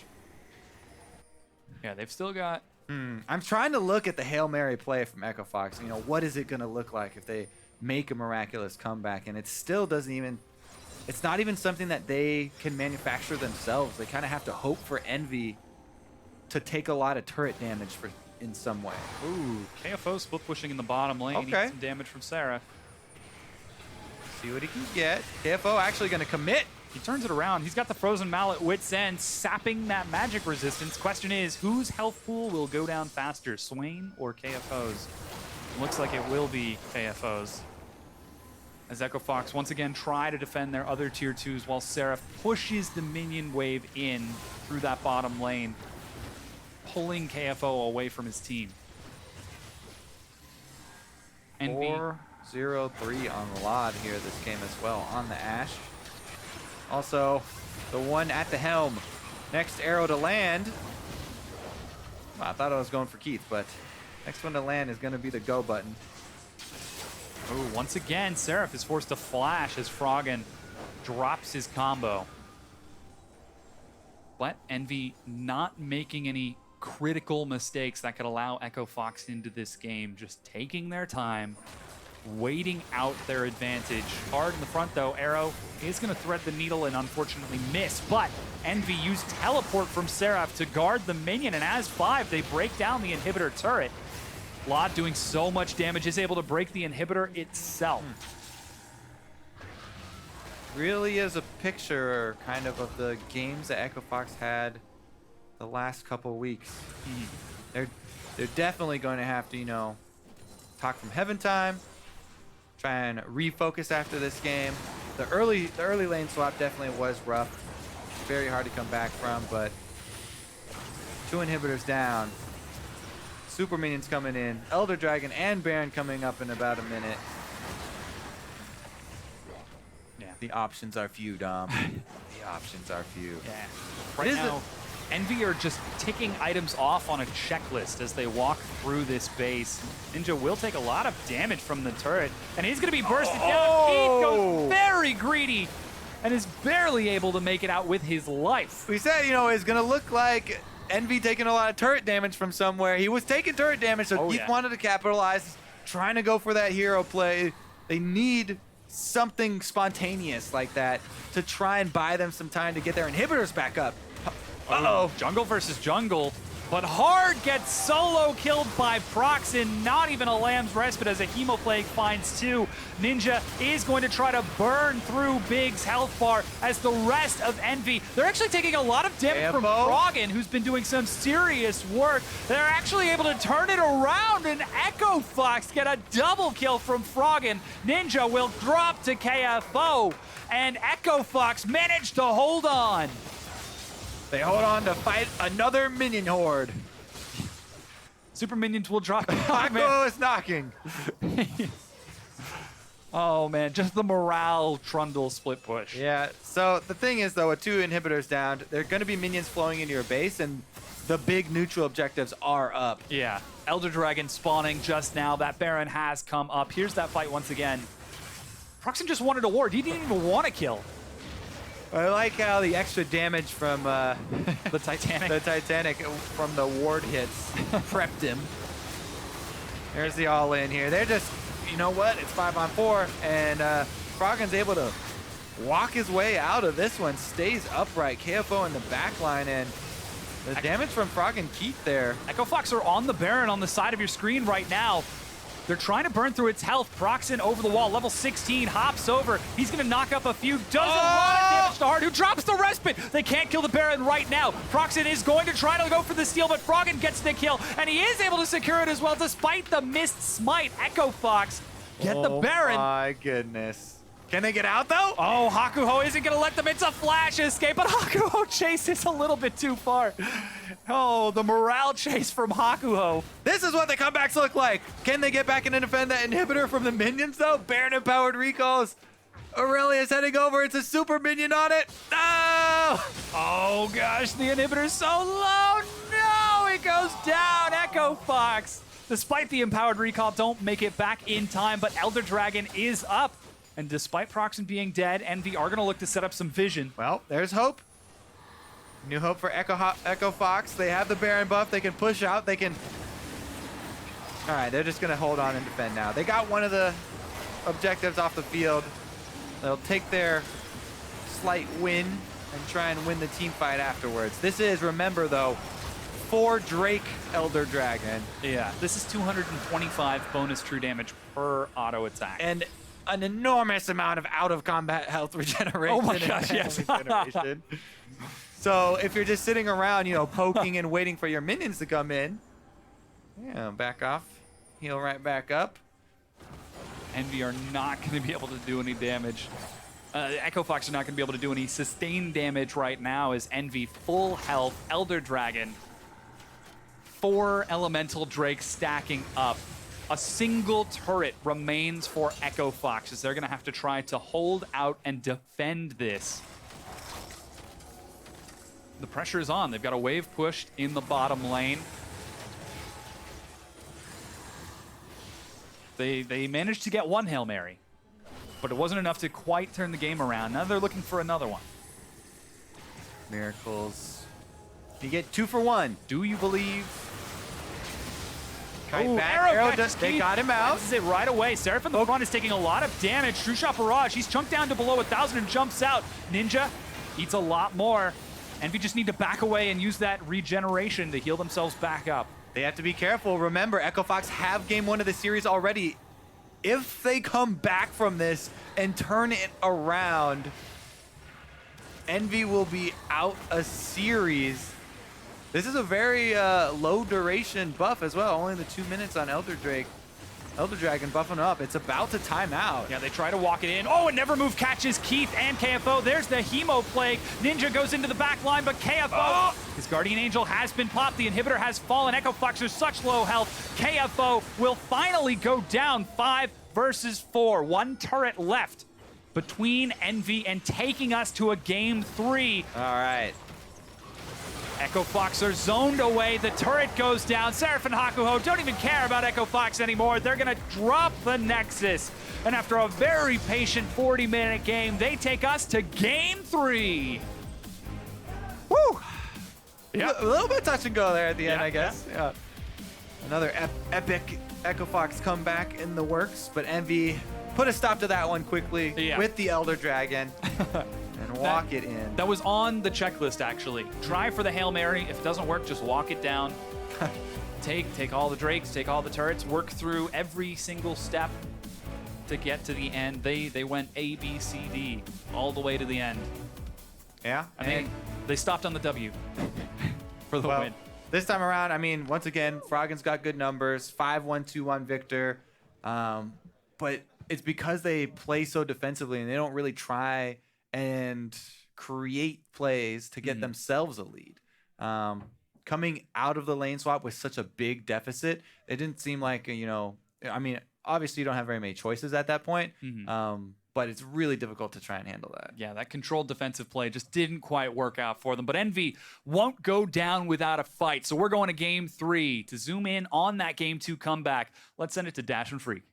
Yeah, they've still got... I'm trying to look at the Hail Mary play from Echo Fox. You know, what is it going to look like if they make a miraculous comeback? And it still doesn't even... It's not even something that they can manufacture themselves. They kind of have to hope for Envy to take a lot of turret damage in some way. Ooh, KFO split pushing in the bottom lane. Okay. Needs some damage from Sarah. See what he can get. KFO actually going to commit. He turns it around. He's got the Frozen Mallet Wit's End, sapping that magic resistance. Question is, whose health pool will go down faster, Swain or KFO's? Looks like it will be KFO's. as Echo Fox once again try to defend their other tier 2s while Seraph pushes the minion wave in through that bottom lane, pulling KFO away from his team. EnVy 4-0-3 on the LoD here this game as well on the Ashe. Also, the one at the helm. Next arrow to land. Well, I thought I was going for Keith, but next one to land is going to be the go button. Oh, once again, Seraph is forced to flash as Froggen drops his combo. But EnVy not making any critical mistakes that could allow Echo Fox into this game, just taking their time, waiting out their advantage. Hard in the front though, Arrow is going to thread the needle and unfortunately miss, but EnVy used teleport from Seraph to guard the minion, and as 5, they break down the inhibitor turret. LoD doing so much damage is able to break the inhibitor itself. Really is a picture kind of the games that Echo Fox had the last couple weeks. They're definitely going to have to, you know, talk from heaven time, try and refocus after this game. The early lane swap definitely was rough, very hard to come back from, but 2 inhibitors down. Super minions coming in. Elder Dragon and Baron coming up in about a minute. Yeah. The options are few, Dom. The options are few. Yeah. Right now, EnVy are just ticking items off on a checklist as they walk through this base. Ninja will take a lot of damage from the turret, and he's going to be bursted down. Keith goes very greedy and is barely able to make it out with his life. We said, you know, it's going to look like EnVy taking a lot of turret damage from somewhere. He was taking turret damage, so Keith wanted to capitalize, trying to go for that hero play. They need something spontaneous like that to try and buy them some time to get their inhibitors back up. Uh-oh. Jungle versus jungle, but Hard gets solo killed by Proxen. Not even a Lamb's Respite as a Hemoplague finds 2. Ninja is going to try to burn through Big's health bar as the rest of EnVy, they're actually taking a lot of damage from Froggen, who's been doing some serious work. They're actually able to turn it around, and Echo Fox get a double kill from Froggen. Ninja will drop to KFO, and Echo Fox managed to hold on. They hold on to fight another minion horde. Super minions will drop. Hakuho is knocking. Oh man, just the morale trundle split push. Yeah, so the thing is though, with 2 inhibitors down, there are going to be minions flowing into your base, and the big neutral objectives are up. Yeah, Elder Dragon spawning just now. That Baron has come up. Here's that fight once again. Proxen just wanted a ward. He didn't even want to kill. I like how the extra damage from the Titanic from the ward hits prepped him. There's the all-in here. They're just, you know what? It's 5-on-4, and Froggen's able to walk his way out of this one. Stays upright. KFO in the back line, and the damage from Froggen Keith there. Echo Fox are on the Baron on the side of your screen right now. They're trying to burn through its health. Proxen over the wall, level 16, hops over. He's going to knock up a few. Does a lot of damage to Hard, who drops the Respite. They can't kill the Baron right now. Proxen is going to try to go for the steal, but Froggen gets the kill, and he is able to secure it as well, despite the missed smite. Echo Fox get the Baron. Oh my goodness. Can they get out though? Oh, Hakuho isn't going to let them. It's a flash escape, but Hakuho chases a little bit too far. Oh, the morale chase from Hakuho. This is what the comebacks look like. Can they get back in and defend that inhibitor from the minions though? Baron empowered recalls. Aurelia's heading over. It's a super minion on it. No! Oh gosh, the inhibitor's so low. No, it goes down. Echo Fox, despite the empowered recall, don't make it back in time, but Elder Dragon is up. And despite Proxen being dead, EnVy are going to look to set up some vision. Well, there's hope. New hope for Echo Fox. They have the Baron buff. They can push out. They can... All right, they're just going to hold on and defend now. They got one of the objectives off the field. They'll take their slight win and try and win the team fight afterwards. This is, remember though, 4 Drake Elder Dragon. Yeah, this is 225 bonus true damage per auto attack. And an enormous amount of out-of-combat health regeneration. Oh my gosh, yes. So if you're just sitting around, you know, poking and waiting for your minions to come in, yeah, back off, heal right back up. EnVy are not going to be able to do any damage. Echo Fox are not going to be able to do any sustained damage right now as EnVy full health, Elder Dragon, 4 Elemental Drake stacking up. A single turret remains for Echo Fox as they're going to have to try to hold out and defend this. The pressure is on. They've got a wave pushed in the bottom lane. They managed to get 1 Hail Mary, but it wasn't enough to quite turn the game around. Now they're looking for another one. Miracles. You get 2 for 1. Do you believe? Kite back, arrow just, they got him out. This is it right away. Seraph in the front is taking a lot of damage. True Shot Barrage, he's chunked down to below 1,000 and jumps out. Ninja eats a lot more. EnVy just need to back away and use that regeneration to heal themselves back up. They have to be careful. Remember, Echo Fox have game 1 of the series already. If they come back from this and turn it around, EnVy will be out a series. This is a very low duration buff as well. Only the 2 minutes on Elder Dragon buffing up. It's about to time out. Yeah, they try to walk it in. Oh, and Never Move catches Keith and KFO. There's the Hemo Plague. Ninja goes into the back line, but KFO, his Guardian Angel has been popped. The inhibitor has fallen. Echo Fox are such low health. KFO will finally go down 5 versus 4. 1 turret left between EnVy and taking us to a game 3. All right. Echo Fox are zoned away. The turret goes down. Seraph and Hakuho don't even care about Echo Fox anymore. They're going to drop the Nexus. And after a very patient 40-minute game, they take us to game 3. Woo! Yeah. A little bit touch and go there at the end, I guess. Yeah. Another epic Echo Fox comeback in the works, but EnVy put a stop to that one quickly with the Elder Dragon. And walk it in. That was on the checklist, actually. Try for the Hail Mary. If it doesn't work, just walk it down. Take all the Drakes, take all the turrets, work through every single step to get to the end. They went A, B, C, D, all the way to the end. Yeah. I mean, they stopped on the W for the win. This time around, I mean, once again, Froggen's got good numbers. 5-1, 2-1 victor. But it's because they play so defensively and they don't really try and create plays to get themselves a lead. Coming out of the lane swap with such a big deficit, it didn't seem like, I mean, obviously you don't have very many choices at that point, but it's really difficult to try and handle that. Yeah, that controlled defensive play just didn't quite work out for them. But EnVy won't go down without a fight. So we're going to game 3 to zoom in on that game 2 comeback. Let's send it to Dash and Freak.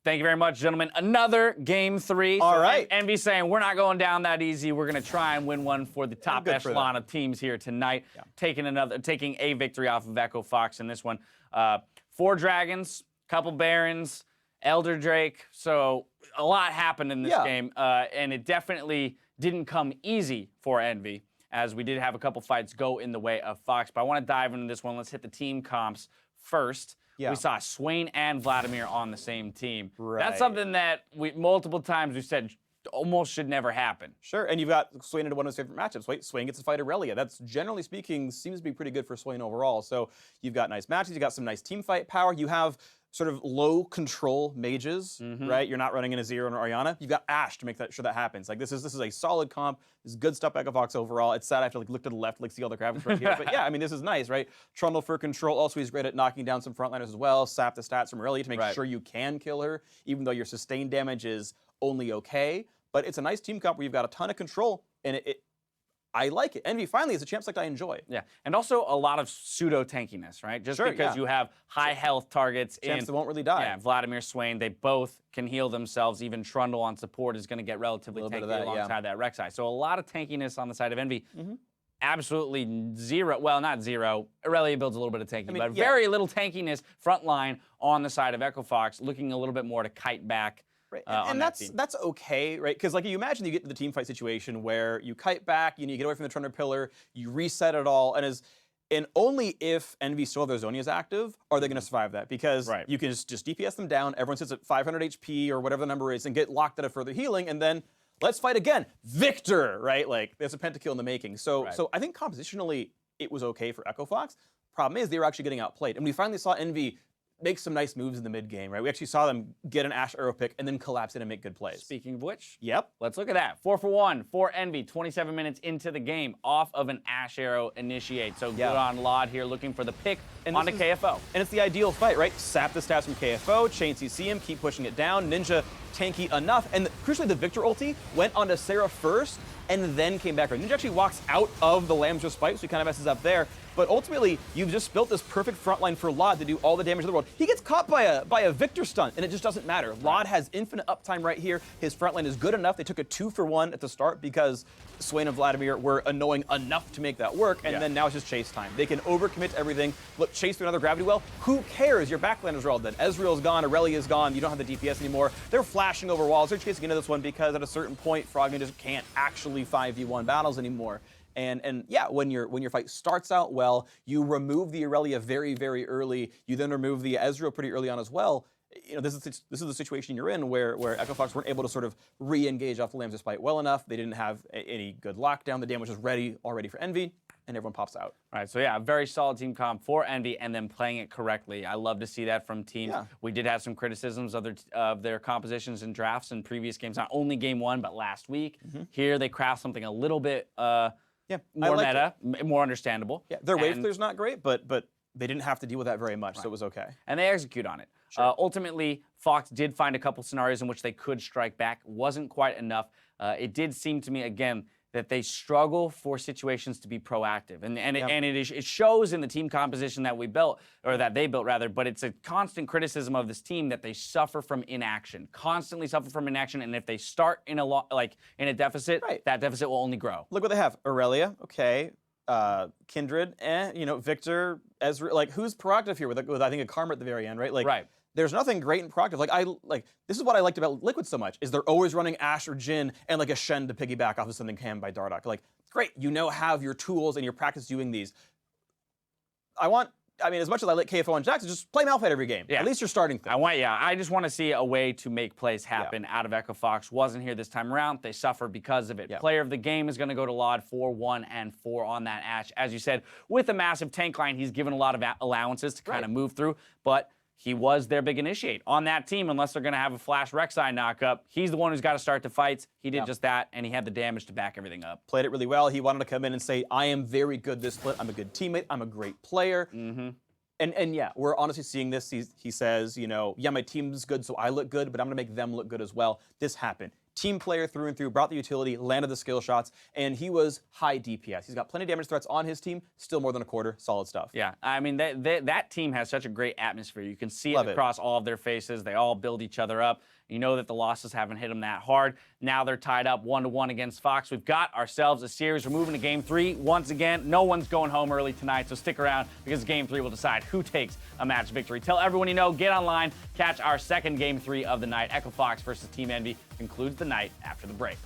Thank you very much, gentlemen. Another game 3. All right. EnVy saying we're not going down that easy. We're going to try and win one for the top echelon of teams here tonight. Yeah. Taking a victory off of Echo Fox in this one. 4 dragons, couple barons, Elder Drake. So a lot happened in this game, and it definitely didn't come easy for EnVy, as we did have a couple fights go in the way of Fox. But I want to dive into this one. Let's hit the team comps first. Yeah. We saw Swain and Vladimir on the same team. Right. That's something that multiple times we said almost should never happen. Sure, and you've got Swain into one of his favorite matchups. Wait, Swain gets to fight Aurelia. That's, generally speaking, seems to be pretty good for Swain overall. So you've got nice matches. You've got some nice team fight power. You have sort of low control mages, right? You're not running in a Zero and Orianna. You've got Ashe to make sure that happens. Like this is a solid comp. This is good stuff by Echo Fox overall. It's sad I have to look to the left, see all the graphics right here. But yeah, I mean this is nice, right? Trundle for control. Also he's great at knocking down some frontliners as well. Sap the stats from Aurelia to make sure you can kill her, even though your sustained damage is only okay. But it's a nice team comp where you've got a ton of control, and I like it. EnVy finally is a champ select I enjoy. Yeah, and also a lot of pseudo tankiness, right? Just because you have high health targets champs that won't really die. Yeah, Vladimir, Swain, they both can heal themselves. Even Trundle on support is going to get relatively tanky alongside that Rek'Sai. So a lot of tankiness on the side of EnVy. Absolutely zero. Well, not zero. Aurelia builds a little bit of tanky, but very little tankiness front line on the side of Echo Fox, looking a little bit more to kite back. Right. And that's okay, right? Because you imagine you get to the team fight situation where you kite back, you get away from the Trundle pillar, you reset it all, and only if EnVy still have their Zhonya's active are they going to survive that. Because you can just DPS them down, everyone sits at 500 HP or whatever the number is, and get locked out of further healing, and then let's fight again. Victor, right? Like, there's a pentakill in the making. So I think compositionally, it was okay for Echo Fox. Problem is, they were actually getting outplayed. And we finally saw EnVy make some nice moves in the mid game, right? We actually saw them get an Ashe arrow pick and then collapse in and make good plays. Speaking of which, yep. Let's look at that. 4 for 1 for Envy, 27 minutes into the game, off of an Ashe arrow initiate. So good on LoD here, looking for the pick on the KFO. And it's the ideal fight, right? Sap the stats from KFO, chain CC him, keep pushing it down. Ninja tanky enough, and crucially the Victor ulti went onto Sarah first and then came back. Ninja actually walks out of the Lamb's Respite, so he kind of messes up there. But ultimately, you've just built this perfect front line for LoD to do all the damage in the world. He gets caught by a Victor stunt, and it just doesn't matter. LoD has infinite uptime right here. His front line is good enough. They took a 2 for 1 at the start because Swain and Vladimir were annoying enough to make that work, and then now it's just chase time. They can overcommit to everything. Look, chase through another gravity well. Who cares? Your backlanders are all dead. Ezreal's gone, Aurelia's gone. You don't have the DPS anymore. They're flashing over walls. They're chasing into this one because at a certain point, Frogman just can't actually 5v1 battles anymore. And yeah, when your fight starts out well, you remove the Aurelia very, very early. You then remove the Ezreal pretty early on as well. You know, this is the situation you're in where Echo Fox weren't able to sort of re-engage off the Lamb's Respite well enough. They didn't have any good lockdown. The damage was already for Envy, and everyone pops out. All right, so yeah, a very solid team comp for Envy and then playing it correctly. I love to see that from teams. Yeah. We did have some criticisms of their compositions and drafts in previous games, not only game 1, but last week. Here they craft something a little bit more meta, more understandable. Yeah, their wave clear's not great, but they didn't have to deal with that very much, so it was okay. And they execute on it. Sure. Ultimately, Fox did find a couple scenarios in which they could strike back. Wasn't quite enough. It did seem to me, again, that they struggle for situations to be proactive. And it shows in the team composition that we built, or that they built rather, but it's a constant criticism of this team that they suffer from inaction, constantly suffer from inaction, and if they start in a deficit, that deficit will only grow. Look what they have. Aurelia, okay. Kindred, Victor, Ezra, like who's proactive here with I think a Karma at the very end, right? Like there's nothing great and proactive. This is what I liked about Liquid so much, is they're always running Ashe or Jhin and like a Shen to piggyback off of something canned by Dardoch. Like, great, you now have your tools and your practice doing these. As much as I like KFO and Jax, just play Malphite every game. Yeah. At least you're starting things. I just want to see a way to make plays happen out of Echo Fox. Wasn't here this time around. They suffer because of it. Yeah. Player of the game is going to go to LoD 4-1 and 4 on that Ashe. As you said, with a massive tank line, he's given a lot of allowances to kind of move through, but he was their big initiate on that team. Unless they're going to have a Flash Rek'Sai knockup, he's the one who's got to start the fights. He did just that, and he had the damage to back everything up. Played it really well. He wanted to come in and say, I am very good this split. I'm a good teammate. I'm a great player. And yeah, we're honestly seeing this. He says, yeah, my team's good, so I look good, but I'm going to make them look good as well. This happened. Team player through and through, brought the utility, landed the skill shots, and he was high DPS. He's got plenty of damage threats on his team, still more than a quarter, solid stuff. Yeah, I mean, that team has such a great atmosphere. You can see it across all of their faces. They all build each other up. You know that the losses haven't hit them that hard. Now they're tied up 1-1 against Fox. We've got ourselves a series. We're moving to Game 3 once again. No one's going home early tonight, so stick around because Game 3 will decide who takes a match victory. Tell everyone you know, get online, catch our second Game 3 of the night. Echo Fox versus Team Envy concludes the night after the break.